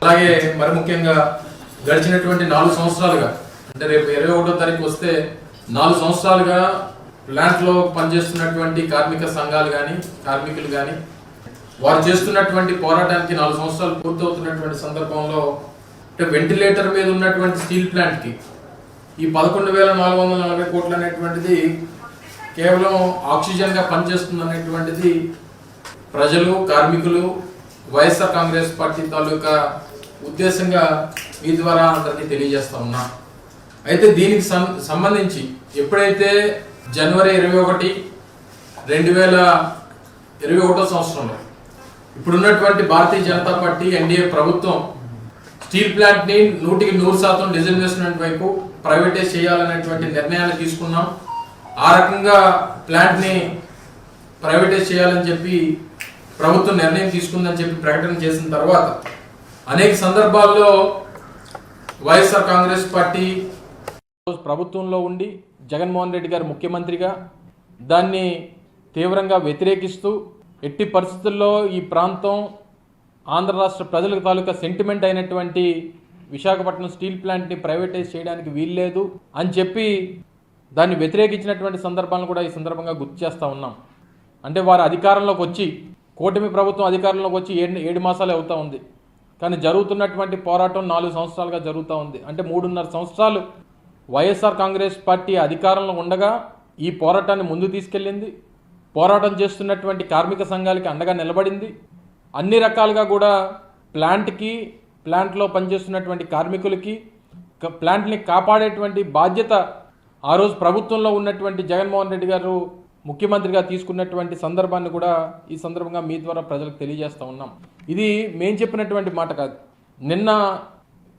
అలాగే మరి ముఖ్యంగా గడిచినటువంటి 4 సంవత్సరాలుగా అంటే రేపు 21వ తారీఖు వస్తే 4 సంవత్సరాలుగా ప్లాంట్లో పనిచేస్తున్నటువంటి కార్మిక సంఘాలు కానీ కార్మికులు కానీ వారు చేస్తున్నటువంటి పోరాటానికి 4 సంవత్సరాలు పూర్తవుతున్నటువంటి సందర్భంలో అంటే వెంటిలేటర్ మీద ఉన్నటువంటి స్టీల్ ప్లాంట్కి ఈ 11,440 కోట్లు అనేటువంటిది కేవలం ఆక్సిజన్గా పనిచేస్తుంది అనేటువంటిది ప్రజలు కార్మికులు వైఎస్ఆర్ కాంగ్రెస్ పార్టీ తాలూకా ఉద్దేశంగా మీ ద్వారా అందరికీ తెలియజేస్తా ఉన్నా. అయితే దీనికి సంబంధించి ఎప్పుడైతే జనవరి 21, 2021 సంవత్సరంలో ఇప్పుడున్నటువంటి భారతీయ జనతా పార్టీ ఎన్డీఏ ప్రభుత్వం స్టీల్ ప్లాంట్ని 100% డిజిన్వెస్ట్మెంట్ వైపు ప్రైవేటైజ్ చేయాలనేటువంటి నిర్ణయాన్ని తీసుకున్నాం. ఆ రకంగా ప్లాంట్ని ప్రైవేటైజ్ చేయాలని చెప్పి ప్రభుత్వం నిర్ణయం తీసుకుందని చెప్పి ప్రకటన చేసిన తర్వాత అనేక సందర్భాల్లో వైఎస్ఆర్ కాంగ్రెస్ పార్టీ ప్రభుత్వంలో ఉండి జగన్మోహన్ రెడ్డి గారు ముఖ్యమంత్రిగా దాన్ని తీవ్రంగా వ్యతిరేకిస్తూ ఎట్టి పరిస్థితుల్లో ఈ ప్రాంతం ఆంధ్ర రాష్ట్ర ప్రజల తాలూకా సెంటిమెంట్ అయినటువంటి విశాఖపట్నం స్టీల్ ప్లాంట్ని ప్రైవేటైజ్ చేయడానికి వీల్లేదు అని చెప్పి దాన్ని వ్యతిరేకించినటువంటి సందర్భాలను కూడా ఈ సందర్భంగా గుర్తు చేస్తూ ఉన్నాం. అంటే వారు అధికారంలోకి వచ్చి కూటమి ప్రభుత్వం అధికారంలోకి వచ్చి 7 మాసాలే అవుతూ ఉంది. కానీ జరుగుతున్నటువంటి పోరాటం 4 సంవత్సరాలుగా జరుగుతూ ఉంది. అంటే 3.5 సంవత్సరాలు వైఎస్ఆర్ కాంగ్రెస్ పార్టీ అధికారంలో ఉండగా ఈ పోరాటాన్ని ముందు తీసుకెళ్ళింది. పోరాటం చేస్తున్నటువంటి కార్మిక సంఘాలకి అండగా నిలబడింది. అన్ని రకాలుగా కూడా ప్లాంట్లో పనిచేస్తున్నటువంటి కార్మికులకి ప్లాంట్ని కాపాడేటువంటి బాధ్యత ఆ రోజు ప్రభుత్వంలో ఉన్నటువంటి జగన్మోహన్ రెడ్డి గారు ముఖ్యమంత్రిగా తీసుకున్నటువంటి సందర్భాన్ని కూడా ఈ సందర్భంగా మీ ద్వారా ప్రజలకు తెలియజేస్తూ ఉన్నాం. ఇది మేము చెప్పినటువంటి మాట కాదు. నిన్న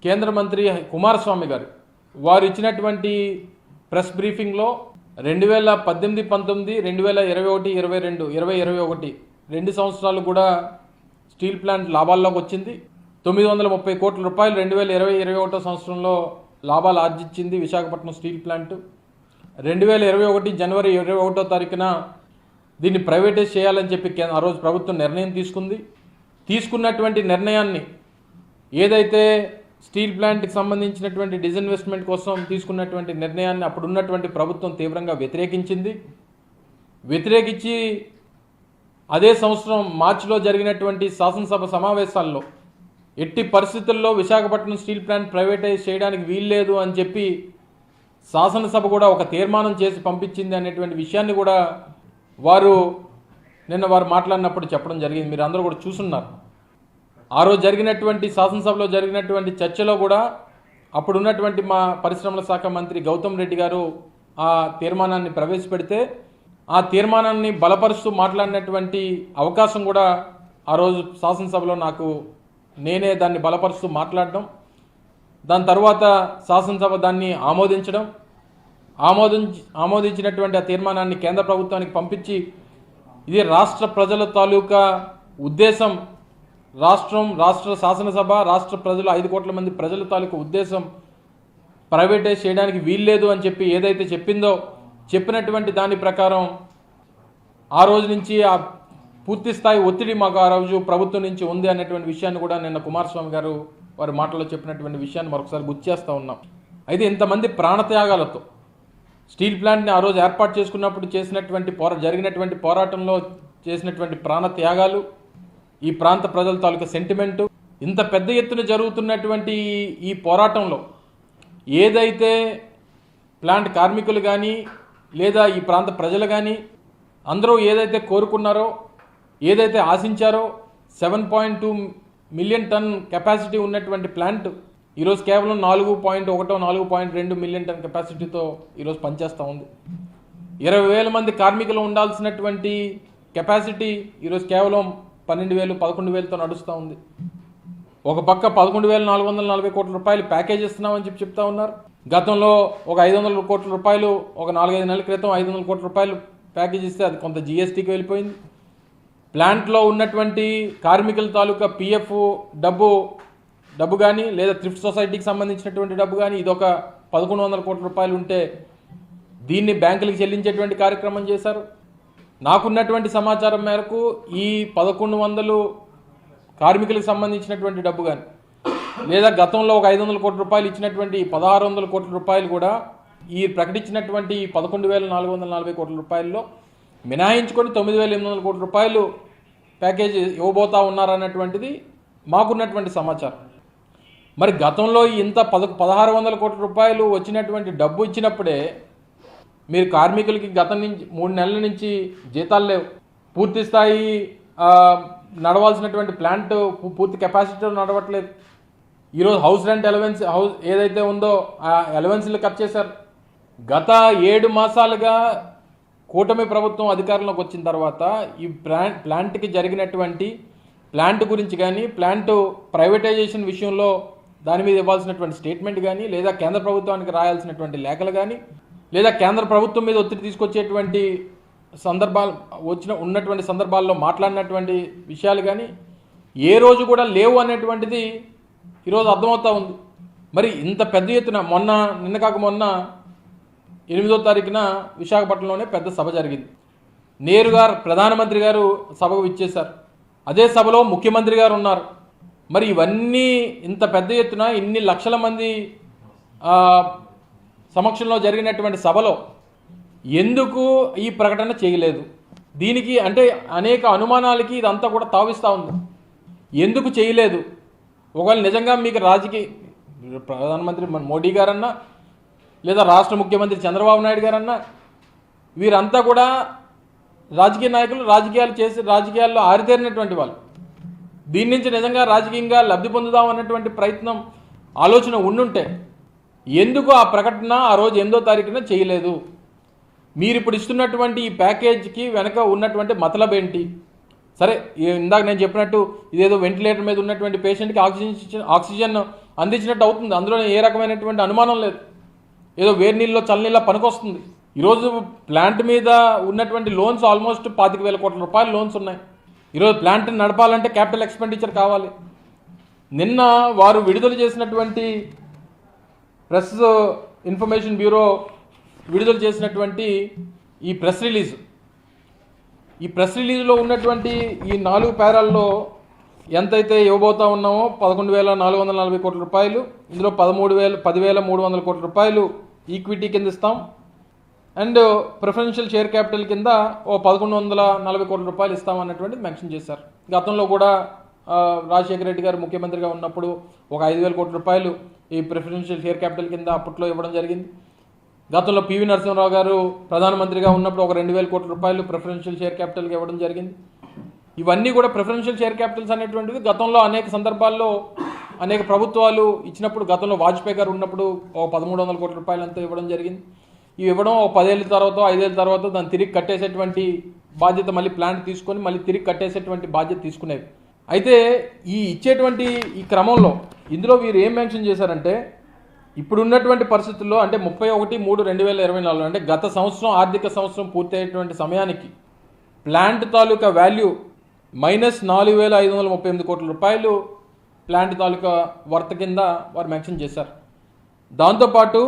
కేంద్ర మంత్రి కుమారస్వామి గారు వారు ఇచ్చినటువంటి ప్రెస్ బ్రీఫింగ్లో 2018, 19, 2021, 22, 2021 2 సంవత్సరాలు కూడా స్టీల్ ప్లాంట్ లాభాల్లోకి వచ్చింది. 930 కోట్ల రూపాయలు 2020-21 సంవత్సరంలో లాభాలు ఆర్జించింది విశాఖపట్నం స్టీల్ ప్లాంట్. 2021 జనవరి 21వ తారీఖున దీన్ని ప్రైవేటైజ్ చేయాలని చెప్పి ఆ రోజు ప్రభుత్వం నిర్ణయం తీసుకుంది. తీసుకున్నటువంటి నిర్ణయాన్ని ఏదైతే స్టీల్ ప్లాంట్కి సంబంధించినటువంటి డిజిన్వెస్ట్మెంట్ కోసం తీసుకున్నటువంటి నిర్ణయాన్ని అప్పుడున్నటువంటి ప్రభుత్వం తీవ్రంగా వ్యతిరేకించింది. వ్యతిరేకించి అదే సంవత్సరం మార్చిలో జరిగినటువంటి శాసనసభ సమావేశాల్లో ఎట్టి పరిస్థితుల్లో విశాఖపట్నం స్టీల్ ప్లాంట్ ప్రైవేటైజ్ చేయడానికి వీల్లేదు అని చెప్పి శాసనసభ కూడా ఒక తీర్మానం చేసి పంపించింది అనేటువంటి విషయాన్ని కూడా వారు మాట్లాడినప్పుడు చెప్పడం జరిగింది. మీరు అందరూ కూడా చూస్తున్నారు. ఆ రోజు జరిగినటువంటి శాసనసభలో జరిగినటువంటి చర్చలో కూడా అప్పుడున్నటువంటి మా పరిశ్రమల శాఖ మంత్రి గౌతమ్ రెడ్డి గారు ఆ తీర్మానాన్ని ప్రవేశపెడితే ఆ తీర్మానాన్ని బలపరుస్తూ మాట్లాడినటువంటి అవకాశం కూడా ఆ రోజు శాసనసభలో నేనే దాన్ని బలపరుస్తూ మాట్లాడడం, దాని తర్వాత శాసనసభ దాన్ని ఆమోదించినటువంటి ఆ తీర్మానాన్ని కేంద్ర ప్రభుత్వానికి పంపించి ఇది రాష్ట్ర ప్రజల తాలూకా ఉద్దేశం, రాష్ట్ర శాసనసభ రాష్ట్ర ప్రజలు 5 కోట్ల మంది ప్రజల తాలూకా ఉద్దేశం ప్రైవేటైజ్ చేయడానికి వీల్లేదు అని చెప్పి ఏదైతే చెప్పినటువంటి దాని ప్రకారం ఆ రోజు నుంచి ఆ పూర్తి స్థాయి ఒత్తిడి మాకు ఆ రోజు ప్రభుత్వం నుంచి ఉంది అనేటువంటి విషయాన్ని కూడా నిన్న కుమారస్వామి గారు వారి మాటల్లో చెప్పినటువంటి విషయాన్ని మరొకసారి గుర్తు చేస్తూ ఉన్నాం. అయితే ఇంతమంది ప్రాణత్యాగాలతో స్టీల్ ప్లాంట్ని ఆ రోజు ఏర్పాటు చేసుకున్నప్పుడు జరిగినటువంటి పోరాటంలో చేసినటువంటి ప్రాణత్యాగాలు, ఈ ప్రాంత ప్రజల తాలూకా సెంటిమెంటు, ఇంత పెద్ద ఎత్తున జరుగుతున్నటువంటి ఈ పోరాటంలో ఏదైతే ప్లాంట్ కార్మికులు కానీ లేదా ఈ ప్రాంత ప్రజలు కానీ అందరూ ఏదైతే కోరుకున్నారో, ఏదైతే ఆశించారో 7.2 మిలియన్ టన్ కెపాసిటీ ఉన్నటువంటి ప్లాంట్ ఈరోజు కేవలం 4.2 మిలియన్ టన్ కెపాసిటీతో ఈరోజు పనిచేస్తూ ఉంది. 20,000 మంది కార్మికులు ఉండాల్సినటువంటి కెపాసిటీ ఈరోజు కేవలం 12,000, 11,000తో నడుస్తూ ఉంది. ఒక పక్క 11,440 కోట్ల రూపాయలు ప్యాకేజ్ ఇస్తున్నామని చెప్తా ఉన్నారు. గతంలో ఒక 500 కోట్ల రూపాయలు ఒక 4-5 నెలల క్రితం 500 కోట్ల రూపాయలు ప్యాకేజ్ ఇస్తే అది కొంత జిఎస్టీకి వెళ్ళిపోయింది. ప్లాంట్లో ఉన్నటువంటి కార్మికుల తాలూకా పిఎఫ్ డబ్బు కానీ లేదా థ్రిఫ్ట్ సొసైటీకి సంబంధించినటువంటి డబ్బు కానీ ఇదొక 1,100 కోట్ల రూపాయలు ఉంటే దీన్ని బ్యాంకులకు చెల్లించేటువంటి కార్యక్రమం చేశారు. నాకున్నటువంటి సమాచారం మేరకు ఈ 1,100 కార్మికులకు సంబంధించినటువంటి డబ్బు కానీ లేదా గతంలో ఒక 500 కోట్ల రూపాయలు ఇచ్చినటువంటి 1600 కోట్ల రూపాయలు కూడా ఈ ప్రకటించినటువంటి 11,440 కోట్ల రూపాయల్లో మినహాయించుకొని 9,800 కోట్ల రూపాయలు ప్యాకేజీ ఇవ్వబోతా ఉన్నారన్నటువంటిది మాకున్నటువంటి సమాచారం. మరి గతంలో ఇంత 1,600 కోట్ల రూపాయలు వచ్చినటువంటి డబ్బు ఇచ్చినప్పుడే మీరు కార్మికులకి గతం నుంచి 3 నెలల నుంచి జీతాలు లేవు, పూర్తి స్థాయి నడవాల్సినటువంటి ప్లాంట్ పూర్తి కెపాసిటీలో నడవట్లేదు. ఈరోజు హౌస్ రెంట్ అలవెన్స్ ఏదైతే ఉందో ఆ అలవెన్స్లు కట్ చేశారు. గత 7 మాసాలుగా కూటమి ప్రభుత్వం అధికారంలోకి వచ్చిన తర్వాత ఈ ప్లాంట్కి జరిగినటువంటి ప్లాంట్ గురించి కానీ, ప్లాంట్ ప్రైవేటైజేషన్ విషయంలో దాని మీద ఇవ్వాల్సినటువంటి స్టేట్మెంట్ కానీ, లేదా కేంద్ర ప్రభుత్వానికి రాయాల్సినటువంటి లేఖలు కానీ, లేదా కేంద్ర ప్రభుత్వం మీద ఒత్తిడి తీసుకొచ్చేటువంటి సందర్భాలు ఉన్నటువంటి సందర్భాల్లో మాట్లాడినటువంటి విషయాలు కానీ ఏ రోజు కూడా లేవు అనేటువంటిది ఈరోజు అర్థమవుతా ఉంది. మరి ఇంత పెద్ద ఎత్తున నిన్న కాక మొన్న 8వ తారీఖున విశాఖపట్నంలోనే పెద్ద సభ జరిగింది. నేరుగా ప్రధానమంత్రి గారు సభకు విచ్చేశారు. అదే సభలో ముఖ్యమంత్రి గారు ఉన్నారు. మరి ఇవన్నీ ఇంత పెద్ద ఎత్తున ఇన్ని లక్షల మంది సమక్షంలో జరిగినటువంటి సభలో ఎందుకు ఈ ప్రకటన చేయలేదు? దీనికి అంటే అనేక అనుమానాలకి ఇదంతా కూడా తావిస్తూ ఉంది. ఎందుకు చేయలేదు? ఒకవేళ నిజంగా మీకు ప్రధానమంత్రి మోడీ గారన్నా, లేదా రాష్ట్ర ముఖ్యమంత్రి చంద్రబాబు నాయుడు గారన్నా, వీరంతా కూడా రాజకీయ నాయకులు, రాజకీయాల్లో ఆరితేరినటువంటి వాళ్ళు. దీని నుంచి నిజంగా రాజకీయంగా లబ్ధి పొందుదాం అన్నటువంటి ప్రయత్నం, ఆలోచన ఉండుంటే ఎందుకు ఆ ప్రకటన ఆ రోజు 8వ తారీఖున చేయలేదు? మీరు ఇప్పుడు ఇస్తున్నటువంటి ఈ ప్యాకేజీకి వెనక ఉన్నటువంటి మతలబ్ ఏంటి? సరే, ఇందాక నేను చెప్పినట్టు ఇదేదో వెంటిలేటర్ మీద ఉన్నటువంటి పేషెంట్కి ఆక్సిజన్ అందించినట్టు అవుతుంది. అందులో ఏ రకమైనటువంటి అనుమానం లేదు. ఏదో వేడి నీళ్ళలో చల్లనీళ్ళ పనికొస్తుంది. ఈరోజు ప్లాంట్ మీద ఉన్నటువంటి లోన్స్ ఆల్మోస్ట్ 25,000 కోట్ల రూపాయల లోన్స్ ఉన్నాయి. ఈరోజు ప్లాంట్ని నడపాలంటే క్యాపిటల్ ఎక్స్పెండిచర్ కావాలి. నిన్న వారు విడుదల చేసినటువంటి ప్రెస్ ఇన్ఫర్మేషన్ బ్యూరో విడుదల చేసినటువంటి ఈ ప్రెస్ రిలీజ్లో ఉన్నటువంటి ఈ 4 పేరాల్లో ఎంతైతే ఇవ్వబోతా ఉన్నామో 11,440 కోట్ల రూపాయలు, ఇందులో 10,300 కోట్ల రూపాయలు ఈక్విటీ కింద ఇస్తాం, అండ్ ప్రిఫరెన్షియల్ షేర్ క్యాపిటల్ కింద 1,140 కోట్ల రూపాయలు ఇస్తామన్నటువంటిది మెన్షన్ చేశారు. గతంలో కూడా రాజశేఖర రెడ్డి గారు ముఖ్యమంత్రిగా ఉన్నప్పుడు ఒక 5,000 కోట్ల రూపాయలు ఈ ప్రిఫరెన్షియల్ షేర్ క్యాపిటల్ కింద అప్పట్లో ఇవ్వడం జరిగింది. గతంలో పివి నరసింహరావు గారు ప్రధానమంత్రిగా ఉన్నప్పుడు ఒక 2,000 కోట్ల రూపాయలు ప్రిఫరెన్షియల్ షేర్ క్యాపిటల్కి ఇవ్వడం జరిగింది. ఇవన్నీ కూడా ప్రిఫరెన్షియల్ షేర్ క్యాపిటల్స్ అనేటువంటివి గతంలో అనేక సందర్భాల్లో అనేక ప్రభుత్వాలు ఇచ్చినప్పుడు, గతంలో వాజ్పేయి గారు ఉన్నప్పుడు ఒక 1,300 కోట్ల రూపాయలు అంతా ఇవ్వడం జరిగింది. ఇవి ఇవ్వడం ఒక 10 ఏళ్ళ తర్వాత 5 ఏళ్ళ తర్వాత దాన్ని తిరిగి కట్టేసేటువంటి బాధ్యత, మళ్ళీ ప్లాంట్ తీసుకొని మళ్ళీ తిరిగి కట్టేసేటువంటి బాధ్యత తీసుకునేవి. అయితే ఈ ఇచ్చేటువంటి ఈ క్రమంలో ఇందులో వీరు ఏం మెన్షన్ చేశారంటే, ఇప్పుడున్నటువంటి పరిస్థితుల్లో అంటే 31/3/2024 అంటే గత సంవత్సరం ఆర్థిక సంవత్సరం పూర్తయ్యేటువంటి సమయానికి ప్లాంట్ తాలూకా వాల్యూ -4,538 కోట్ల రూపాయలు ప్లాంట్ తాలూకా వర్త్ కింద వారు మెన్షన్ చేశారు. దాంతోపాటు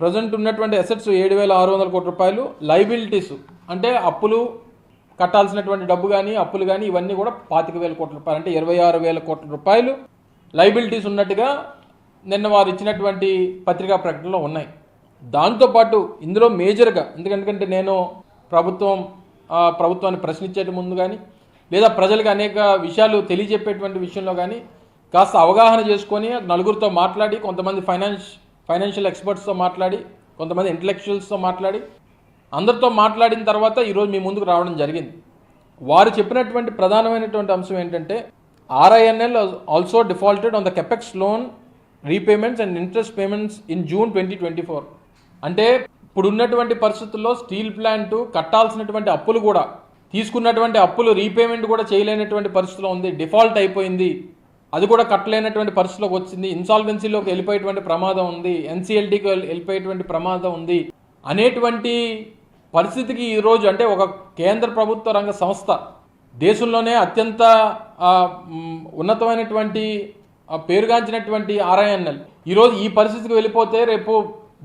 ప్రజెంట్ ఉన్నటువంటి అసెట్స్ 7,600 కోట్ల రూపాయలు, లైబిలిటీస్ అంటే అప్పులు కట్టాల్సినటువంటి డబ్బు కానీ అప్పులు కానీ ఇవన్నీ కూడా 25,000 కోట్ల రూపాయలు అంటే 26,000 కోట్ల రూపాయలు లైబిలిటీస్ ఉన్నట్టుగా నిన్న వారు ఇచ్చినటువంటి పత్రికా ప్రకటనలో ఉన్నాయి. దాంతోపాటు ఇందులో మేజర్గా, ఎందుకంటే నేను ప్రభుత్వాన్ని ప్రశ్నించేట ముందు కానీ, లేదా ప్రజలకు అనేక విషయాలు తెలియజెప్పేటువంటి విషయంలో కానీ కాస్త అవగాహన చేసుకొని నలుగురితో మాట్లాడి, కొంతమంది ఫైనాన్షియల్ ఎక్స్పర్ట్స్తో మాట్లాడి, కొంతమంది ఇంటలెక్చువల్స్తో మాట్లాడి, అందరితో మాట్లాడిన తర్వాత ఈరోజు మీ ముందుకు రావడం జరిగింది. వారు చెప్పినటువంటి ప్రధానమైనటువంటి అంశం ఏంటంటే, RINL also defaulted on the capex loan repayments and interest payments in June 2024. అంటే ఇప్పుడు ఉన్నటువంటి పరిస్థితుల్లో స్టీల్ ప్లాంట్ కట్టాల్సినటువంటి అప్పులు కూడా, తీసుకున్నటువంటి అప్పులు రీపేమెంట్ కూడా చేయలేనటువంటి పరిస్థితిలో ఉంది, డిఫాల్ట్ అయిపోయింది, అది కూడా కట్టలేనటువంటి పరిస్థితిలోకి వచ్చింది, ఇన్సాల్వెన్సీలోకి వెళ్ళిపోయేటువంటి ప్రమాదం ఉంది, NCLTకి వెళ్ళిపోయేటువంటి ప్రమాదం ఉంది అనేటువంటి పరిస్థితికి ఈరోజు, అంటే ఒక కేంద్ర ప్రభుత్వ రంగ సంస్థ, దేశంలోనే అత్యంత ఉన్నతమైనటువంటి పేరుగాంచినటువంటి RINL ఈరోజు ఈ పరిస్థితికి వెళ్ళిపోతే రేపు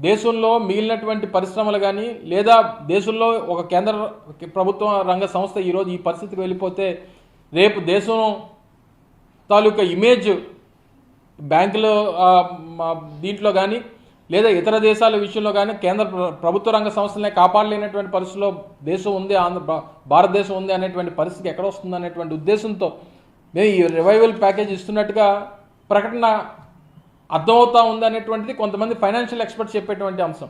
దేశంలో మిగిలినటువంటి పరిశ్రమలు కానీ, లేదా దేశంలో ఒక కేంద్ర ప్రభుత్వ రంగ సంస్థ ఈరోజు ఈ పరిస్థితికి వెళ్ళిపోతే రేపు దేశం తాలూకా ఇమేజ్ బ్యాంకులో దీంట్లో కానీ లేదా ఇతర దేశాల విషయంలో కానీ కేంద్ర ప్రభుత్వ రంగ సంస్థలనే కాపాడలేనటువంటి పరిస్థితిలో దేశం ఉంది, భారతదేశం ఉంది అనేటువంటి పరిస్థితి ఎక్కడ వస్తుంది అనేటువంటి ఉద్దేశంతో మేము ఈ రివైవల్ ప్యాకేజ్ ఇస్తున్నట్టుగా ప్రకటన అర్థమవుతా ఉంది అనేటువంటిది కొంతమంది ఫైనాన్షియల్ ఎక్స్పర్ట్స్ చెప్పేటువంటి అంశం.